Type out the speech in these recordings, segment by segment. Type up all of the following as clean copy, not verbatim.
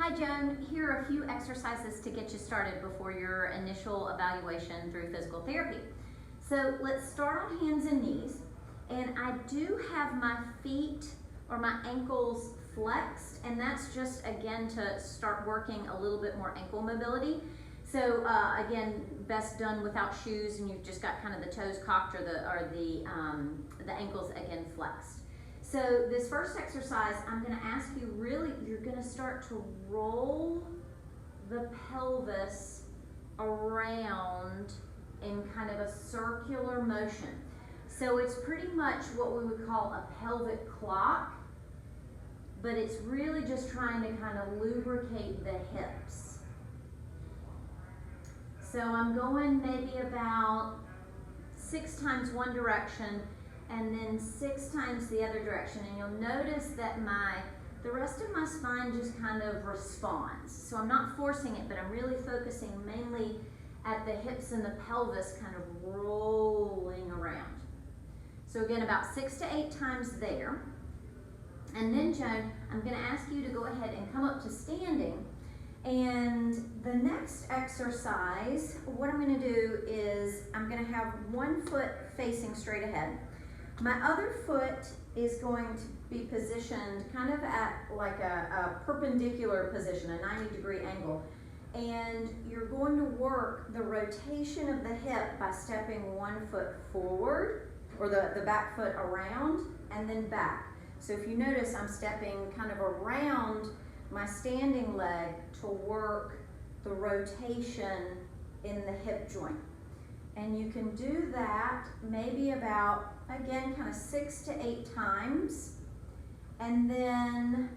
Hi Joan, here are a few exercises to get you started before your initial evaluation through physical therapy. So let's start on hands and knees, and I do have my feet or my ankles flexed, and that's just again to start working a little bit more ankle mobility. So again, best done without shoes, and you've just got kind of the toes cocked or the ankles again flexed. So this first exercise, I'm going to ask you you're going to start to roll the pelvis around in kind of a circular motion. So it's pretty much what we would call a pelvic clock, but it's really just trying to kind of lubricate the hips. So I'm going maybe about 6 times one direction and then 6 times the other direction, and you'll notice that the rest of my spine just kind of responds. So I'm not forcing it, but I'm really focusing mainly at the hips and the pelvis kind of rolling around. So again, about 6 to 8 times there. And then Joan, I'm going to ask you to go ahead and come up to standing. And the next exercise, what I'm going to do is I'm going to have one foot facing straight ahead. My other foot is going to be positioned kind of at like a perpendicular position, a 90-degree angle. And you're going to work the rotation of the hip by stepping one foot forward, or the back foot around, and then back. So if you notice, I'm stepping kind of around my standing leg to work the rotation in the hip joint. And you can do that maybe about, again, kind of 6 to 8 times. And then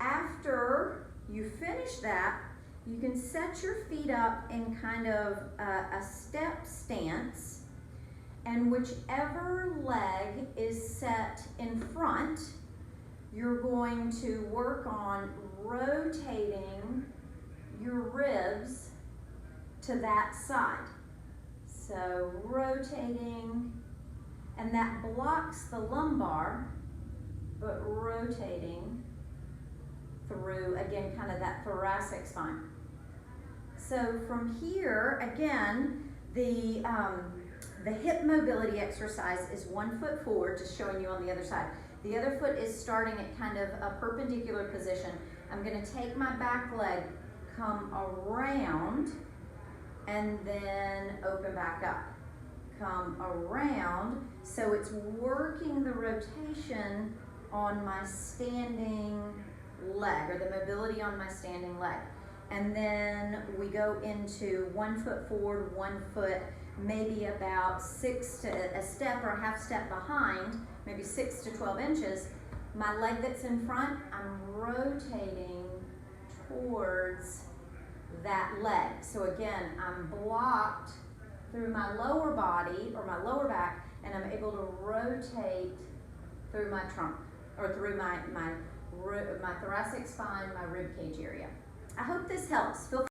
after you finish that, you can set your feet up in kind of a step stance, and whichever leg is set in front, you're going to work on rotating your ribs to that side. So rotating, and that blocks the lumbar, but rotating through, again, kind of that thoracic spine. So from here, again, the hip mobility exercise is 1 foot forward, just showing you on the other side. The other foot is starting at kind of a perpendicular position. I'm going to take my back leg, come around, and then open back up. Come around, so it's working the rotation on my standing leg, or the mobility on my standing leg. And then we go into 1 foot forward, 1 foot, maybe about a step or a half step behind, maybe 6 to 12 inches. My leg that's in front, I'm rotating towards that leg. So again, I'm blocked through my lower body or my lower back, and I'm able to rotate through my trunk, or through my thoracic spine, my rib cage area. I hope this helps. Feel